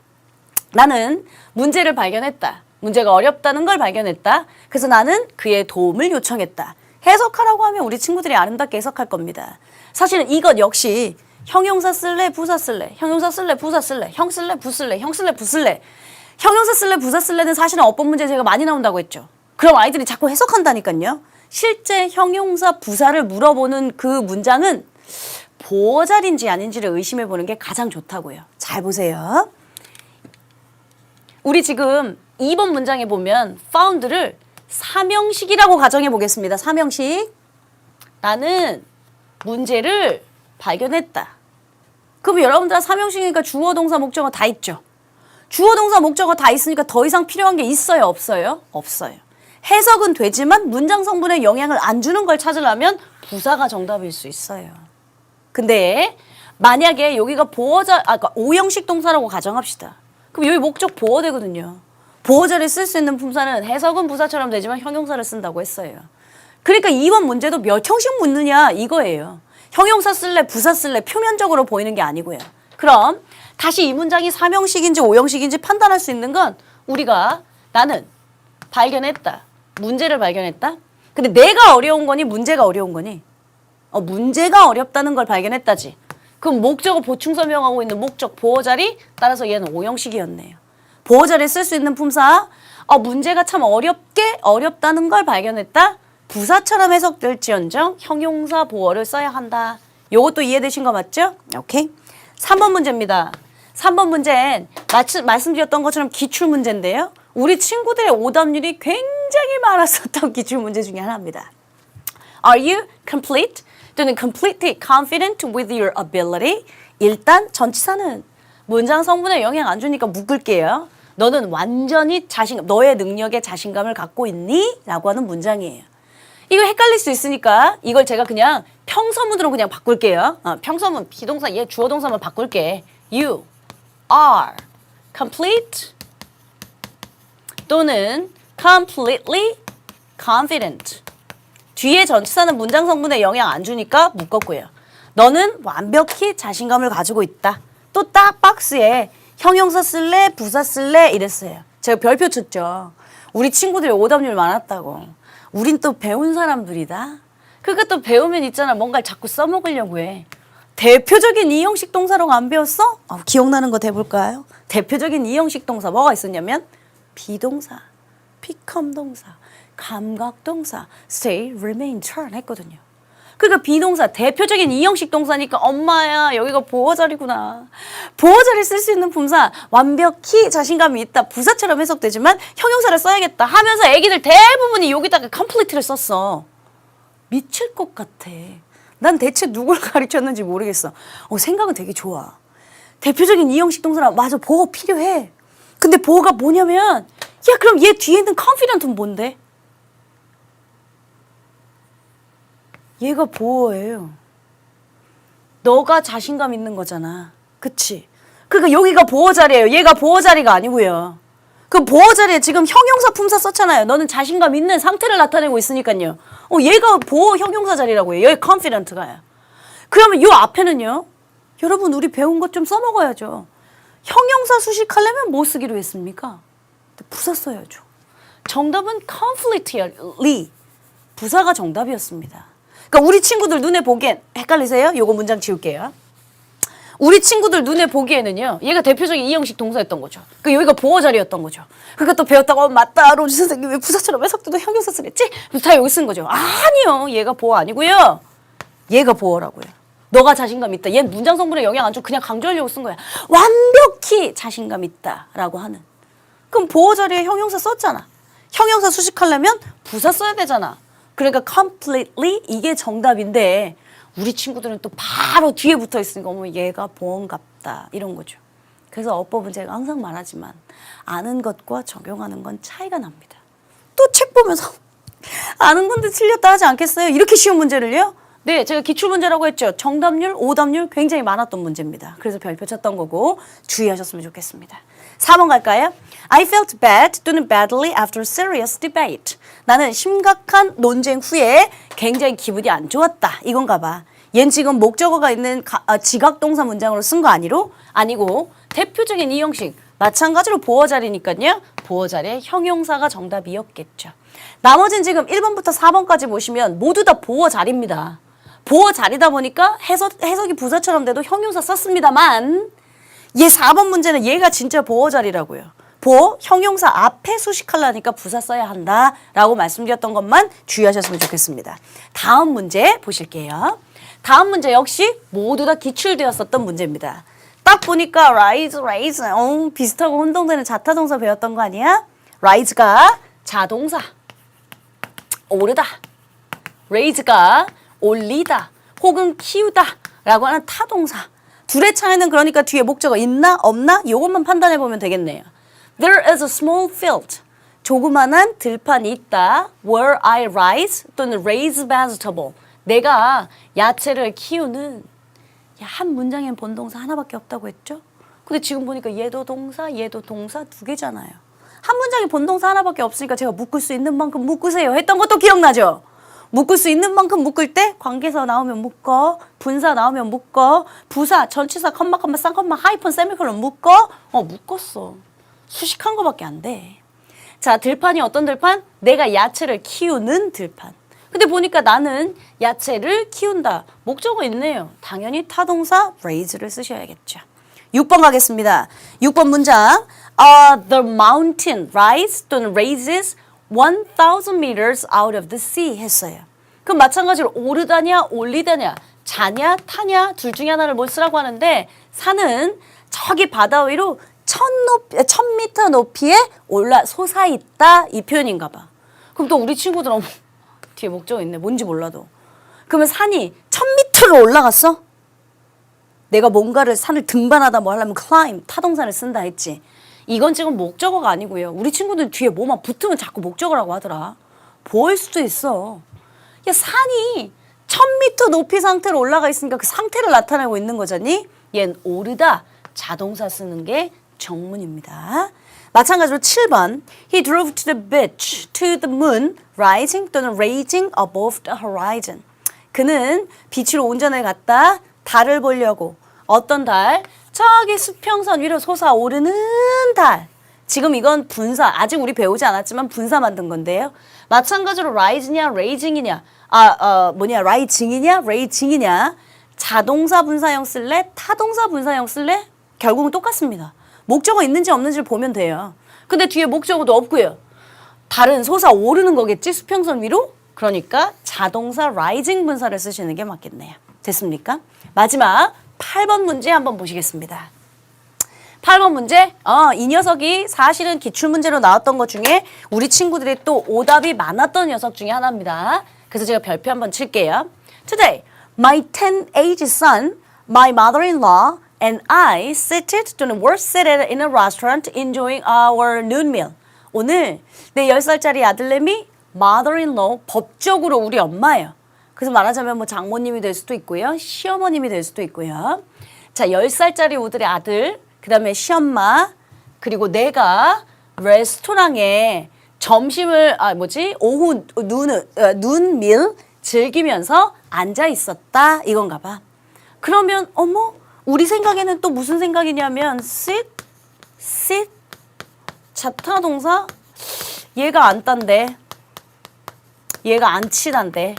S1: 나는 문제를 발견했다. 문제가 어렵다는 걸 발견했다. 그래서 나는 그의 도움을 요청했다. 해석하라고 하면 우리 친구들이 아름답게 해석할 겁니다. 사실은 이것 역시 형용사 쓸래, 부사 쓸래, 형용사 쓸래, 부사 쓸래, 형 쓸래, 부 쓸래, 형 쓸래, 부 쓸래. 형용사 쓸래, 부사 쓸래는 사실은 어법 문제 제가 많이 나온다고 했죠. 그럼 아이들이 자꾸 해석한다니까요. 실제 형용사, 부사를 물어보는 그 문장은 보어자리인지 아닌지를 의심해 보는 게 가장 좋다고요. 잘 보세요. 우리 지금 2번 문장에 보면 found를 사명식이라고 가정해 보겠습니다. 사명식. 나는 문제를 발견했다. 그럼 여러분들 사명식이니까 주어, 동사, 목적어 다 있죠. 주어, 동사, 목적어 다 있으니까 더 이상 필요한 게 있어요? 없어요? 없어요. 해석은 되지만 문장 성분에 영향을 안 주는 걸 찾으려면 부사가 정답일 수 있어요. 근데 만약에 여기가 그러니까 오형식 동사라고 가정합시다. 그럼 여기 목적 보어되거든요. 보어자를 쓸 수 있는 품사는 해석은 부사처럼 되지만 형용사를 쓴다고 했어요. 그러니까 이번 문제도 몇 형식 묻느냐 이거예요. 형용사 쓸래, 부사 쓸래 표면적으로 보이는 게 아니고요. 그럼 다시 이 문장이 3형식인지 5형식인지 판단할 수 있는 건 우리가 나는 발견했다. 문제를 발견했다. 근데 내가 어려운 거니 문제가 어려운 거니? 문제가 어렵다는 걸 발견했다지. 그럼 목적어 보충 설명하고 있는 목적 보어자리 따라서 얘는 5형식이었네요. 보어자리에 쓸 수 있는 품사 문제가 참 어렵다는 걸 발견했다. 부사처럼 해석될지언정 형용사 보어를 써야 한다. 요것도 이해되신 거 맞죠? 오케이. 3번 문제입니다. 3번 문제는 말씀드렸던 것처럼 기출문제인데요. 우리 친구들의 오답률이 굉장히 많았었던 기출문제 중에 하나입니다. Are you complete? 또는 completely confident with your ability? 일단 전치사는 문장 성분에 영향 안 주니까 묶을게요. 너는 완전히 너의 능력에 자신감을 갖고 있니? 라고 하는 문장이에요. 이거 헷갈릴 수 있으니까 이걸 제가 그냥 평서문으로 그냥 바꿀게요. 평서문 비동사 얘 주어 동사만 바꿀게. You are complete 또는 completely confident. 뒤에 전치사는 문장 성분에 영향 안 주니까 묶었고요. 너는 완벽히 자신감을 가지고 있다. 또 딱 박스에 형용사 쓸래, 부사 쓸래 이랬어요. 제가 별표 쳤죠. 우리 친구들이 오답률 많았다고. 우린 또 배운 사람들이다. 그러니까 또 배우면 있잖아. 뭔가를 자꾸 써먹으려고 해. 대표적인 이형식 동사라고 안 배웠어? 기억나는 거 대볼까요? 대표적인 이형식 동사 뭐가 있었냐면 비동사, become 동사, 감각 동사, stay, remain, turn 했거든요. 그러니까 비동사, 대표적인 이형식 동사니까 엄마야 여기가 보어자리구나. 보어자리 쓸 수 있는 품사 완벽히 자신감이 있다. 부사처럼 해석되지만 형용사를 써야겠다 하면서 애기들 대부분이 여기다가 complete를 썼어. 미칠 것 같아. 난 대체 누굴 가르쳤는지 모르겠어. 생각은 되게 좋아. 대표적인 이형식 동사라 맞아 보어 필요해. 근데 보어가 뭐냐면 야 그럼 얘 뒤에 있는 confident는 뭔데? 얘가 보어예요. 너가 자신감 있는 거잖아. 그치? 그러니까 여기가 보어자리예요. 얘가 보어자리가 아니고요. 그럼 보어자리에 지금 형용사 품사 썼잖아요. 너는 자신감 있는 상태를 나타내고 있으니까요. 얘가 보어 형용사 자리라고 해요. 여기 confident가요. 그러면 요 앞에는요. 여러분 우리 배운 것 좀 써먹어야죠. 형용사 수식하려면 뭐 쓰기로 했습니까? 부사 써야죠. 정답은 completely. 부사가 정답이었습니다. 그러니까 우리 친구들 눈에 보기엔 헷갈리세요? 요거 문장 지울게요. 우리 친구들 눈에 보기에는요. 얘가 대표적인 이형식 동사였던 거죠. 그 여기가 보어 자리였던 거죠. 그러니까 또 배웠다고 맞다. 로지 선생님 왜 부사처럼 해석돼도 형용사 쓰랬지? 그래서 다 여기 쓴 거죠. 아니요. 얘가 보어 아니고요. 얘가 보어라고요. 너가 자신감 있다. 얘는 문장 성분에 영향 안 줘. 그냥 강조하려고 쓴 거야. 완벽히 자신감 있다라고 하는. 그럼 보어 자리에 형용사 썼잖아. 형용사 수식하려면 부사 써야 되잖아. 그러니까 completely 이게 정답인데 우리 친구들은 또 바로 뒤에 붙어 있으니까 어머 얘가 보어인갑다 이런 거죠. 그래서 어법은 제가 항상 말하지만 아는 것과 적용하는 건 차이가 납니다. 또 책 보면서 아는 건데 틀렸다 하지 않겠어요? 이렇게 쉬운 문제를요? 네, 제가 기출문제라고 했죠. 정답률, 오답률 굉장히 많았던 문제입니다. 그래서 별표 쳤던 거고 주의하셨으면 좋겠습니다. 4번 갈까요? I felt bad 또는 badly after serious debate. 나는 심각한 논쟁 후에 굉장히 기분이 안 좋았다. 이건가 봐. 얜 지금 목적어가 있는 지각동사 문장으로 쓴 거 아니고 대표적인 이형식 마찬가지로 보어 자리니까요. 보어 자리에 형용사가 정답이었겠죠. 나머지는 지금 1번부터 4번까지 보시면 모두 다 보어 자리입니다. 보어 자리다 보니까 해석이 부사처럼 돼도 형용사 썼습니다만 얘 4번 문제는 얘가 진짜 보어 자리라고요. 보어, 형용사 앞에 수식하려니까 부사 써야 한다라고 말씀드렸던 것만 주의하셨으면 좋겠습니다. 다음 문제 보실게요. 다음 문제 역시 모두 다 기출되었었던 문제입니다. 딱 보니까 rise, 비슷하고 혼동되는 자타동사 배웠던 거 아니야? rise가 자동사, 오르다. raise가 올리다 혹은 키우다 라고 하는 타동사. 둘의 차이는 그러니까 뒤에 목적어 있나 없나 이것만 판단해 보면 되겠네요. There is a small field. 조그만한 들판이 있다. Where I raise 또는 raise vegetable. 내가 야채를 키우는. 한 문장엔 본동사 하나밖에 없다고 했죠? 근데 지금 보니까 얘도 동사 두 개잖아요. 한 문장에 본동사 하나밖에 없으니까 제가 묶을 수 있는 만큼 묶으세요 했던 것도 기억나죠? 묶을 수 있는 만큼 묶을 때 관계사 나오면 묶어, 분사 나오면 묶어, 부사, 전치사, 컴마, 쌍컴마, 하이픈, 세미콜론 묶어? 묶었어. 수식한 거밖에 안 돼. 자, 들판이 어떤 들판? 내가 야채를 키우는 들판. 근데 보니까 나는 야채를 키운다. 목적어 있네요. 당연히 타동사 raise를 쓰셔야겠죠. 6번 가겠습니다. 6번 문장. The mountain rise 또는 raises 1,000 meters out of the sea 했어요. 그럼 마찬가지로 오르다냐 올리다냐 자냐 타냐 둘 중에 하나를 뭘 쓰라고 하는데 산은 저기 바다 위로 1,000m 높이에 솟아있다 이 표현인가 봐. 그럼 또 우리 친구들은 뒤에 목적어 있네. 뭔지 몰라도. 그러면 산이 1,000m로 올라갔어? 내가 뭔가를 산을 등반하다 뭐 하려면 climb 타동사를 쓴다 했지. 이건 지금 목적어가 아니고요. 우리 친구들 뒤에 뭐만 붙으면 자꾸 목적어라고 하더라. 보일 수도 있어. 야, 산이 1,000m 높이 상태로 올라가 있으니까 그 상태를 나타내고 있는 거잖니? 얜 오르다 자동사 쓰는 게 정문입니다. 마찬가지로 7번. He drove to the beach, to the moon, rising 또는 raging above the horizon. 그는 비치로 운전을 갔다 달을 보려고. 어떤 달? 저기 수평선 위로 솟아오르는 달. 지금 이건 분사, 아직 우리 배우지 않았지만 분사 만든 건데요. 마찬가지로 rise냐, raging이냐, rising이냐, raging이냐. 자동사 분사형 쓸래? 타동사 분사형 쓸래? 결국은 똑같습니다. 목적어 있는지 없는지를 보면 돼요. 근데 뒤에 목적어도 없고요. 달은 솟아오르는 거겠지? 수평선 위로? 그러니까 자동사 rising 분사를 쓰시는 게 맞겠네요. 됐습니까? 마지막 8번 문제 한번 보시겠습니다. 8번 문제. 이 녀석이 사실은 기출문제로 나왔던 것 중에 우리 친구들이 또 오답이 많았던 녀석 중에 하나입니다. 그래서 제가 별표 한번 칠게요. Today, my 10-age son, my mother-in-law, and I seated 또는 were seated in a restaurant enjoying our noon meal. 오늘 내 10살짜리 아들내미 mother-in-law 법적으로 우리 엄마예요. 그래서 말하자면 뭐 장모님이 될 수도 있고요. 시어머님이 될 수도 있고요. 자, 10살짜리 우들의 아들, 그 다음에 시엄마, 그리고 내가 레스토랑에 점심을, 오후 눈밀 즐기면서 앉아 있었다. 이건가 봐. 그러면, 우리 생각에는 또 무슨 생각이냐면, sit, 자타동사, 얘가 앉단데, 얘가 앉히단데.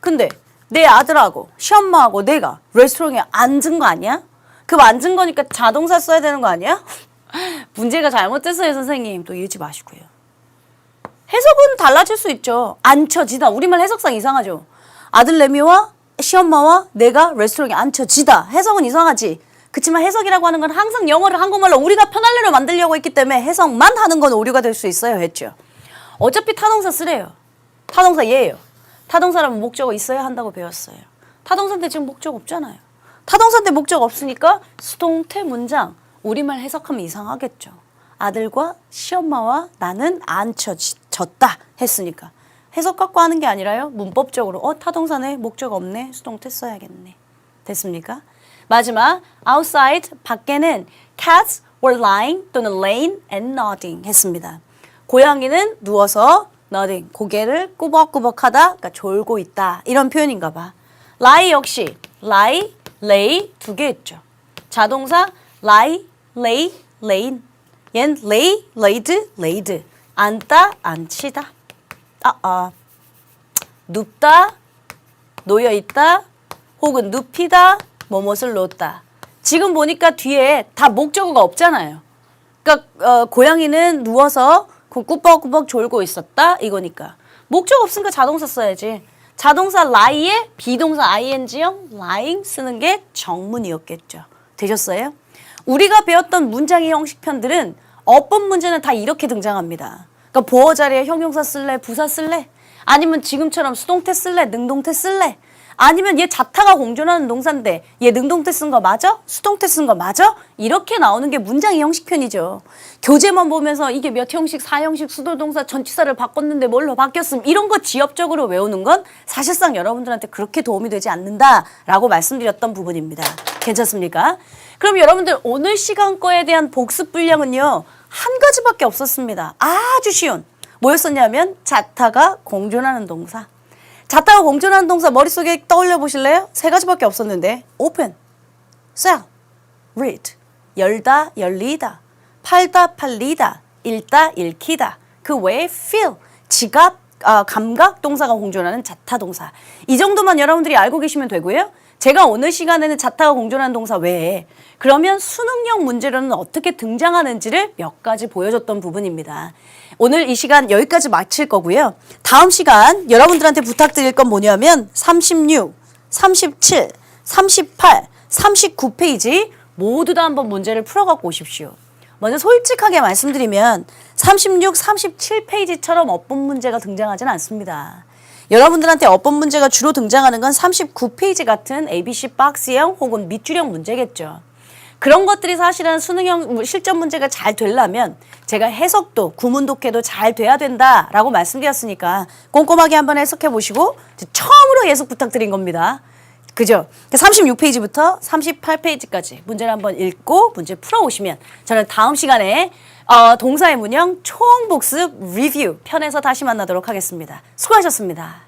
S1: 근데 내 아들하고 시엄마하고 내가 레스토랑에 앉은 거 아니야? 그럼 앉은 거니까 자동사 써야 되는 거 아니야? 문제가 잘못됐어요, 선생님. 또 이러지 마시고요. 해석은 달라질 수 있죠. 앉혀지다. 우리말 해석상 이상하죠. 아들내미와 시엄마와 내가 레스토랑에 앉혀지다. 해석은 이상하지. 그렇지만 해석이라고 하는 건 항상 영어를 한국말로 우리가 편하려고 만들려고 했기 때문에 해석만 하는 건 오류가 될 수 있어요 했죠. 어차피 타동사 쓰래요. 타동사 얘예요. 타동사라면 목적어 있어야 한다고 배웠어요. 타동사인데 지금 목적 없잖아요. 타동사인데 목적 없으니까 수동태 문장 우리말 해석하면 이상하겠죠. 아들과 시엄마와 나는 앉혀졌다 했으니까. 해석 갖고 하는 게 아니라요. 문법적으로 타동사네 목적 없네 수동태 써야겠네. 됐습니까? 마지막 outside 밖에는 cats were lying 또는 laying and nodding 했습니다. 고양이는 누워서 nodding 고개를 꾸벅꾸벅하다 그러니까 졸고 있다 이런 표현인가 봐. lie 역시 lie, lay 두 개 있죠. 자동사 lie, lay laying. 얜 lay, laid, laid. 앉다, 앉히다. 눕다, 놓여있다, 혹은 눕히다, 뭐뭇을 놓다. 지금 보니까 뒤에 다 목적어가 없잖아요. 그러니까 고양이는 누워서 꾸벅꾸벅 졸고 있었다 이거니까. 목적 없으니까 자동사 써야지. 자동사 lie에 비동사 ing형 lying 쓰는 게 정문이었겠죠. 되셨어요? 우리가 배웠던 문장의 형식편들은 어법 문제는 다 이렇게 등장합니다. 그러니까 보어 자리에 형용사 쓸래? 부사 쓸래? 아니면 지금처럼 수동태 쓸래? 능동태 쓸래? 아니면 얘 자타가 공존하는 동사인데 얘 능동태 쓴 거 맞아? 수동태 쓴 거 맞아? 이렇게 나오는 게 문장의 형식편이죠. 교재만 보면서 이게 몇 형식, 사형식, 수도동사, 전치사를 바꿨는데 뭘로 바뀌었음 이런 거 지엽적으로 외우는 건 사실상 여러분들한테 그렇게 도움이 되지 않는다라고 말씀드렸던 부분입니다. 괜찮습니까? 그럼 여러분들 오늘 시간 거에 대한 복습 분량은요. 한 가지밖에 없었습니다. 아주 쉬운. 뭐였었냐면 자타가 공존하는 동사. 자타가 공존하는 동사 머릿속에 떠올려 보실래요? 세 가지밖에 없었는데 open, sell, read, 열다, 열리다, 팔다, 팔리다, 읽다, 읽히다. 그 외에 feel, 지각, 감각 동사가 공존하는 자타 동사. 이 정도만 여러분들이 알고 계시면 되고요. 제가 오늘 시간에는 자타가 공존하는 동사 외에 그러면 수능형 문제로는 어떻게 등장하는지를 몇 가지 보여줬던 부분입니다. 오늘 이 시간 여기까지 마칠 거고요. 다음 시간 여러분들한테 부탁드릴 건 뭐냐면 36, 37, 38, 39페이지 모두 다 한번 문제를 풀어갖고 오십시오. 먼저 솔직하게 말씀드리면 36, 37페이지처럼 어법 문제가 등장하지는 않습니다. 여러분들한테 어법 문제가 주로 등장하는 건 39페이지 같은 ABC 박스형 혹은 밑줄형 문제겠죠. 그런 것들이 사실은 수능형 실전 문제가 잘 되려면 제가 해석도 구문 독해도 잘 돼야 된다라고 말씀드렸으니까 꼼꼼하게 한번 해석해 보시고 처음으로 해석 부탁드린 겁니다. 그죠? 36페이지부터 38페이지까지 문제를 한번 읽고 문제 풀어오시면 저는 다음 시간에 동사의 문형 총복습 리뷰 편에서 다시 만나도록 하겠습니다. 수고하셨습니다.